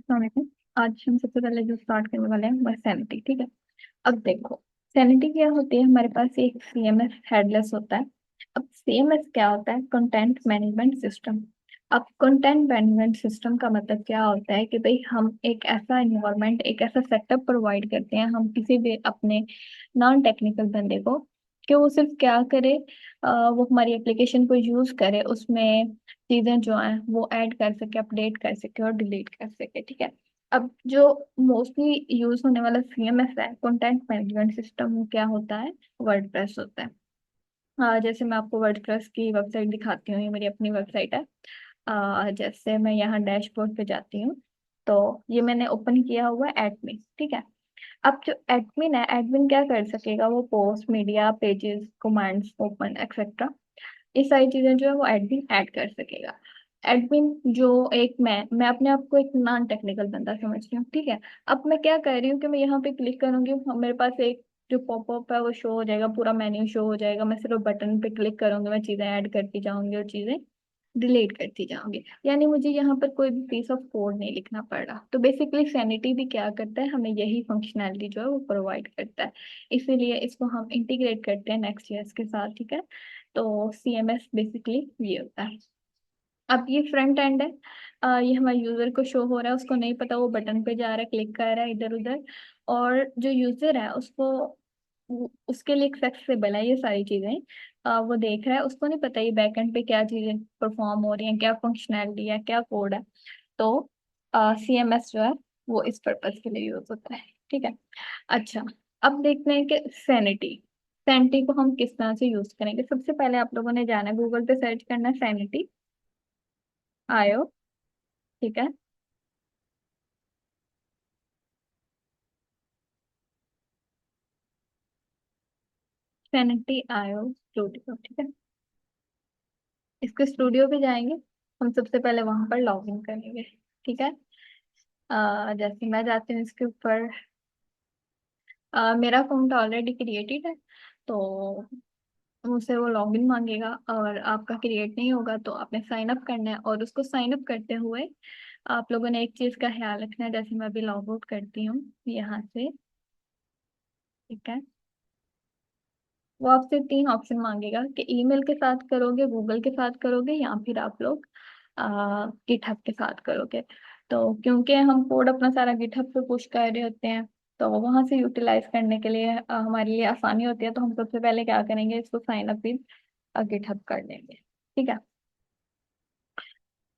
अस्सलाम वालेकुम। आज हम सबसे पहले जो स्टार्ट करने वाले हैं वो है सैनिटी। ठीक है। अब देखो, सैनिटी क्या होती है। हमारे पास एक सीएमएस हेडलेस होता है। अब सीएमएस क्या होता है? Content management system. अब कंटेंट मैनेजमेंट सिस्टम का मतलब क्या होता है कि भाई हम एक ऐसा इन्वायरमेंट, एक ऐसा सेटअप प्रोवाइड करते हैं हम किसी भी अपने नॉन टेक्निकल बंदे को, कि वो सिर्फ क्या करे, वो हमारी एप्लीकेशन को यूज करे, उसमें चीजें जो हैं वो ऐड कर सके, अपडेट कर सके और डिलीट कर सके। ठीक है। अब जो मोस्टली यूज होने वाला सीएमएस है, कंटेंट मैनेजमेंट सिस्टम, वो क्या होता है? वर्डप्रेस होता है। जैसे मैं आपको वर्डप्रेस की वेबसाइट दिखाती हूँ, ये मेरी अपनी वेबसाइट है। जैसे मैं यहाँ डैशबोर्ड पे जाती हूँ, तो ये मैंने ओपन किया हुआ है एडमिन। ठीक है। अब जो एडमिन है, एडमिन क्या कर सकेगा? वो post, media, pages, commands, open etcetera, ये सारी चीजें जो है वो एडमिन ऐड कर सकेगा। एडमिन जो एक मैं अपने आप को एक नॉन टेक्निकल बंदा समझती हूँ। ठीक है। अब मैं क्या कर रही हूँ कि मैं यहाँ पे क्लिक करूंगी, मेरे पास एक जो पॉपअप है वो शो हो जाएगा, पूरा मेन्यू शो हो जाएगा। मैं सिर्फ बटन पे क्लिक करूंगी, मैं चीजें ऐड करती जाऊंगी और चीजें डिलीट करती जाऊंगी। यानी मुझे यहाँ पर कोई भी पीस ऑफ कोड नहीं लिखना पड़ रहा। तो बेसिकली सैनिटी भी क्या करता है? हमें यही फंक्शनैलिटी जो है वो प्रोवाइड करता है। इसीलिए इसको हम इंटीग्रेट करते हैं नेक्स्ट.js के साथ। ठीक है। तो सीएमएस बेसिकली ये होता है। अब ये फ्रंट एंड है। ये हमारे यूजर को शो हो रहा है, उसको नहीं पता, वो बटन पे जा रहा है, क्लिक कर रहा है इधर उधर। और जो यूजर है उसको, उसके लिए एक्सेसिबल है ये सारी चीजें। वो देख रहा है, उसको नहीं पता ये बैकएंड पे क्या चीजें परफॉर्म हो रही हैं, क्या फंक्शनैलिटी है, क्या कोड है। तो सीएमएस जो है वो इस पर्पज के लिए यूज होता है। ठीक है। अच्छा, अब देखते हैं कि सैनिटी, सैनिटी को हम किस तरह से यूज करेंगे। सबसे पहले आप लोगों ने जाना है, गूगल पे सर्च करना है सैनिटी आयो। ठीक है। सैनिटी आयो स्टूडियो। ठीक है। इसके स्टूडियो पे जाएंगे, हम सबसे पहले वहां पर लॉग इन करेंगे। ठीक है। जैसे मैं जाती हूँ इसके ऊपर, मेरा अकाउंट ऑलरेडी क्रिएटेड है, तो मुझसे वो लॉगिन मांगेगा। और आपका क्रिएट नहीं होगा तो आपने साइन अप करना है। और उसको साइन अप करते हुए आप लोगों ने एक चीज का ख्याल रखना है। जैसे मैं अभी लॉग आउट करती हूँ यहाँ से। ठीक है। वो आपसे तीन ऑप्शन मांगेगा कि ईमेल के साथ करोगे, गूगल के साथ करोगे, या फिर आप लोग गिटहब के साथ करोगे। तो क्योंकि हम कोड अपना सारा गिटहब पे पुश कर रहे होते हैं, तो वहां से यूटिलाइज करने के लिए हमारे लिए आसानी होती है। तो हम सबसे पहले क्या करेंगे, इसको साइन अप विद गिटहब कर लेंगे। ठीक है।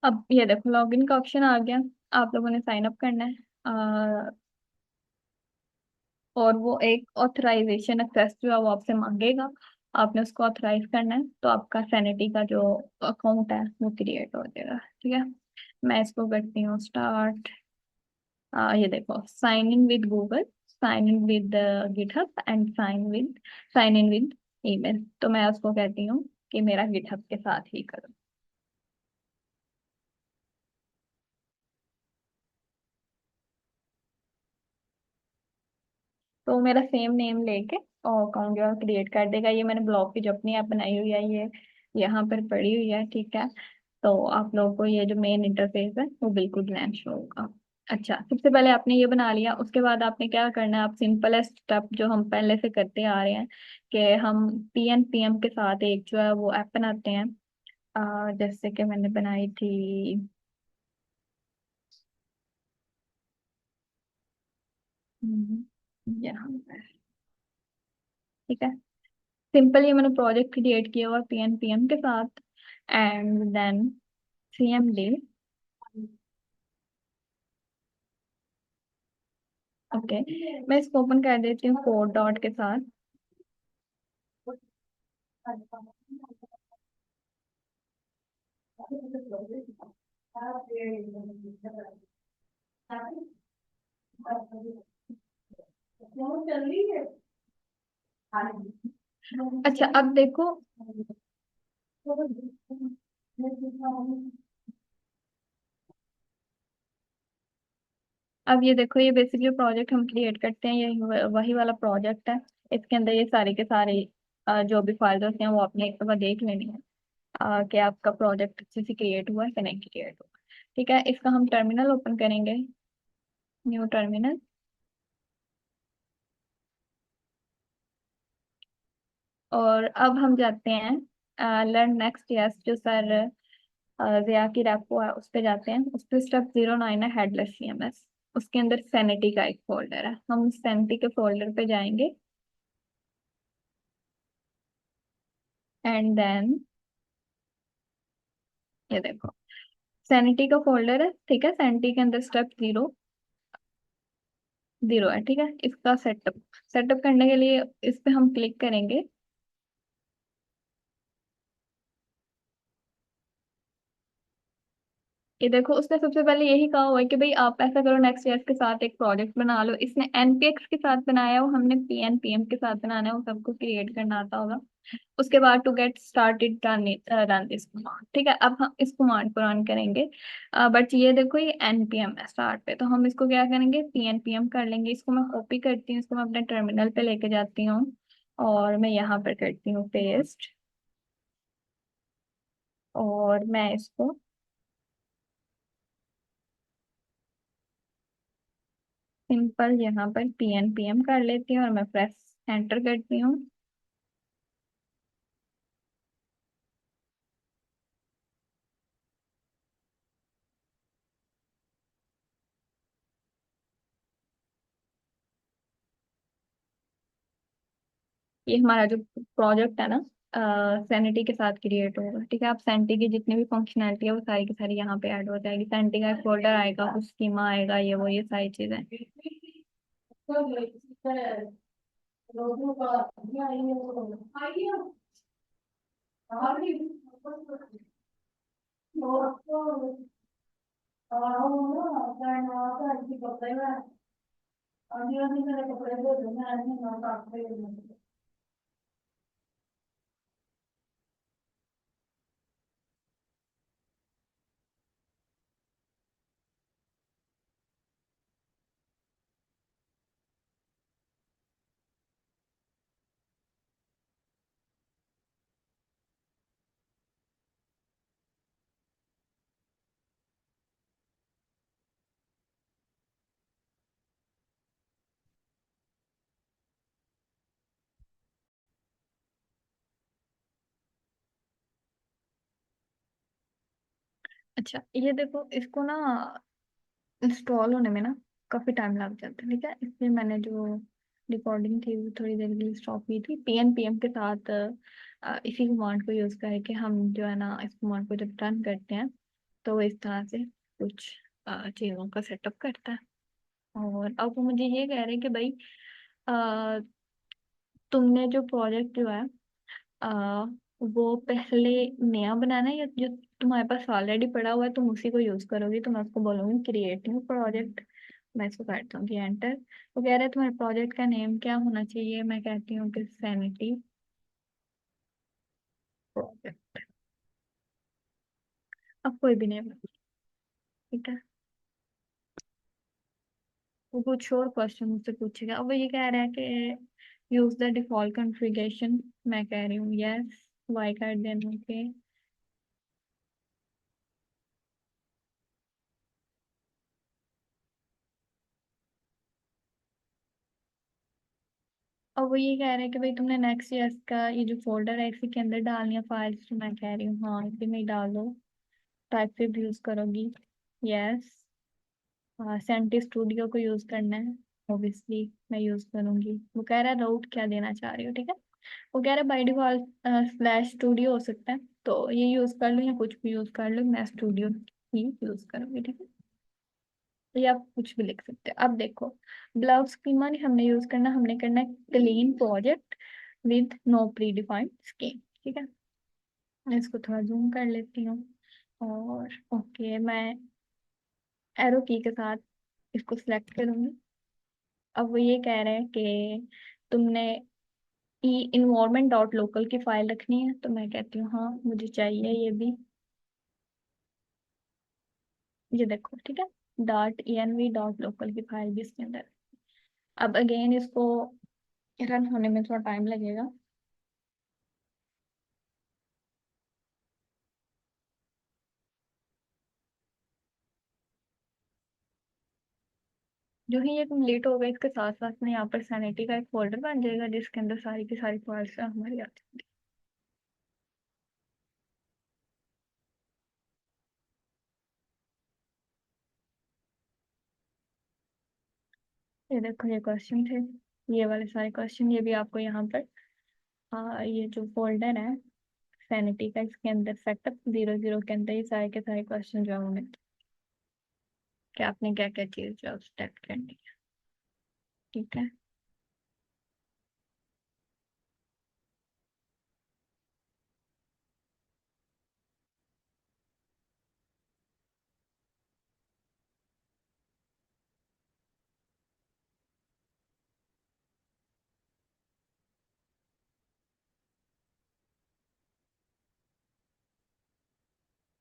अब ये देखो, लॉगिन का ऑप्शन आ गया। आप लोगों ने साइन अप करना है। और वो एक ऑथराइजेशन एक्सेस जो है वो आपसे मांगेगा, आपने उसको ऑथराइज करना है। तो आपका सैनिटी का जो अकाउंट है वो क्रिएट हो जाएगा। ठीक है। मैं इसको करती हूँ स्टार्ट। ये देखो, sign in with Google, sign in with GitHub and sign in with email. तो मैं उसको कहती हूँ कि मेरा गिटहब के साथ ही करो। तो मेरा सेम नेम लेके और अकाउंट जो क्रिएट कर देगा। ये मैंने ब्लॉग की जो अपनी ऐप बनाई हुई है, ये यहाँ पर पड़ी हुई है। ठीक है। तो आप लोगों को ये जो मेन इंटरफेस है वो बिल्कुल ब्लैंक शो होगा। अच्छा, सबसे पहले आपने ये बना लिया, उसके बाद आपने क्या करना है, आप सिंपलेस्ट स्टेप जो हम पहले से करते आ रहे हैं, कि हम पीएनपीएम के साथ एक जो है वो ऐप बनाते हैं। जैसे कि मैंने बनाई थी, यहाँ पर। ठीक है। सिंपल, ये मैंने प्रोजेक्ट क्रिएट किया हुआ पीएनपीएम के साथ। And then CMD. ओके, मैं इसको ओपन कर देती हूँ कोड डॉट के साथ। अच्छा, अब देखो, अब ये देखो, ये बेसिकली प्रोजेक्ट हम क्रिएट करते हैं, ये वही वाला प्रोजेक्ट है। इसके अंदर ये सारे के सारे जो भी फाइल्स होते हैं वो आपने एक दफा देख लेनी है, कि आपका प्रोजेक्ट अच्छे से क्रिएट हुआ है कि नहीं क्रिएट हुआ। ठीक है। इसका हम टर्मिनल ओपन करेंगे। New terminal. और अब हम जाते हैं लर्न नेक्स्ट यस, जो सर जिया की रेपो है उस पे जाते हैं। उस पे स्टेप 09 है हेडलेस सीएमएस। उसके अंदर सैनिटी का एक फोल्डर है, हम सैनिटी के फोल्डर पे जाएंगे। एंड देन ये देखो, सैनिटी का फोल्डर है, ठीक है। सैनिटी के अंदर स्टेप 0 है, ठीक है। इसका सेटअप सेटअप करने के लिए इस पे हम क्लिक करेंगे। ये देखो, उसने सबसे पहले यही कहा हुआ है कि भाई आप ऐसा करो, नेक्स्ट ईयर के साथ एक प्रोजेक्ट बना लो। इसने एनपीएक्स के साथ बनाया हो, हमने पीएनपीएम के साथ बनाना है, वो सबको क्रिएट करना आता होगा। उसके बाद to get started run this command, ठीक है। अब हम इस कमांड को रन करेंगे। बट ये देखो, ये एनपीएम है स्टार्ट पे, तो हम इसको क्या करेंगे, पीएनपीएम कर लेंगे। इसको मैं कॉपी करती हूँ, इसको मैं अपने टर्मिनल पे लेके जाती हूँ और मैं यहाँ पर करती हूँ पेस्ट। और मैं इसको सिंपल यहाँ पर पीएनपीएम कर लेती हूँ और मैं प्रेस एंटर करती हूँ। ये हमारा जो प्रोजेक्ट है ना, सैनिटी के साथ क्रिएट होगा, ठीक है। आप सैनिटी की जितनी भी फंक्शनैलिटी है वो सारी की सारी यहाँ पे ऐड हो जाएगी। सैनिटी का एक फोल्डर आएगा, उस स्कीमा आएगा, ये वो ये सारी चीजें। अच्छा, ये देखो, इसको ना इंस्टॉल होने में ना काफी टाइम लग जाता है, ठीक है। इसलिए मैंने जो रिकॉर्डिंग थी वो थोड़ी देर के लिए स्टॉप की थी। पीएनपीएम के साथ इसी कमांड को यूज करके हम जो है ना, इस कमांड को जब रन करते हैं तो वो इस तरह से कुछ चीजों का सेटअप करता है। और अब वो मुझे ये कह रहे हैं कि भाई अ, तुमने जो प्रोजेक्ट जो है अ, वो पहले नया बनाना है या जो तुम्हारे पास ऑलरेडी पड़ा हुआ है तुम उसी को यूज करोगी। तो मैं उसको बोलूंगी क्रिएट न्यू प्रोजेक्ट। मैं इसको करता हूँ कि एंटर। वो कह रहा है तुम्हारे प्रोजेक्ट का नेम क्या होना चाहिए। मैं कहती हूँ कि सैनिटी प्रोजेक्ट। अब कोई भी नेम, ठीक है। वो कुछ और क्वेश्चन मुझसे पूछेगा। अब वो ये कह रहा है कि यूज द डिफॉल्ट कॉन्फ़िगरेशन। मैं कह रही हूँ यस, वाई कर देना, ओके। और वो ये कह रहे हैं कि भाई तुमने नेक्स्ट ईयर का ये जो फोल्डर है इसी के अंदर डालनी है फाइल्स। तो मैं कह रही हूँ हाँ, इसी में ही डाल दो। टाइप से भी यूज करोगी, यस। सेंटी स्टूडियो को यूज करना है, ऑब्वियसली मैं यूज करूंगी। वो कह रहा है राउट क्या देना चाह रही हो, ठीक है। वो कह रहा है बाई डिफॉल्ट स्लैश स्टूडियो हो सकता है, तो ये यूज कर लो या कुछ भी यूज कर लो, मैं स्टूडियो ही यूज करूंगी, ठीक है। या आप कुछ भी लिख सकते हो। अब देखो, ब्लॉक स्कीमा नहीं हमने यूज करना, हमने करना है clean project with no predefined scheme, ठीक है। मैं इसको थोड़ा जूम कर लेती हूँ। और ओके, मैं एरो की के साथ इसको सिलेक्ट करूंगी। अब वो ये कह रहे हैं कि तुमने ई इन्वायरमेंट डॉट लोकल की फाइल रखनी है। तो मैं कहती हूँ हाँ, मुझे चाहिए ये भी। ये देखो, ठीक है, डॉट env डॉट लोकल की फाइल भी इसके अंदर। अब अगेन इसको रन होने में थोड़ा टाइम लगेगा। जो ही ये कंप्लीट होगा इसके साथ साथ में यहाँ पर सैनिटी का एक फोल्डर बन जाएगा जिसके अंदर सारी की सारी फाइल्स हमारी आ जाएंगी। ये देखो ये क्वेश्चन थे, ये वाले सारे क्वेश्चन, ये भी आपको यहाँ पर ये जो फोल्डर है सैनिटी का इसके अंदर सेटअप 00 के अंदर ये सारे के सारे क्वेश्चन जो होंगे कि आपने क्या क्या चीज जो स्टेप करनी है। ठीक है।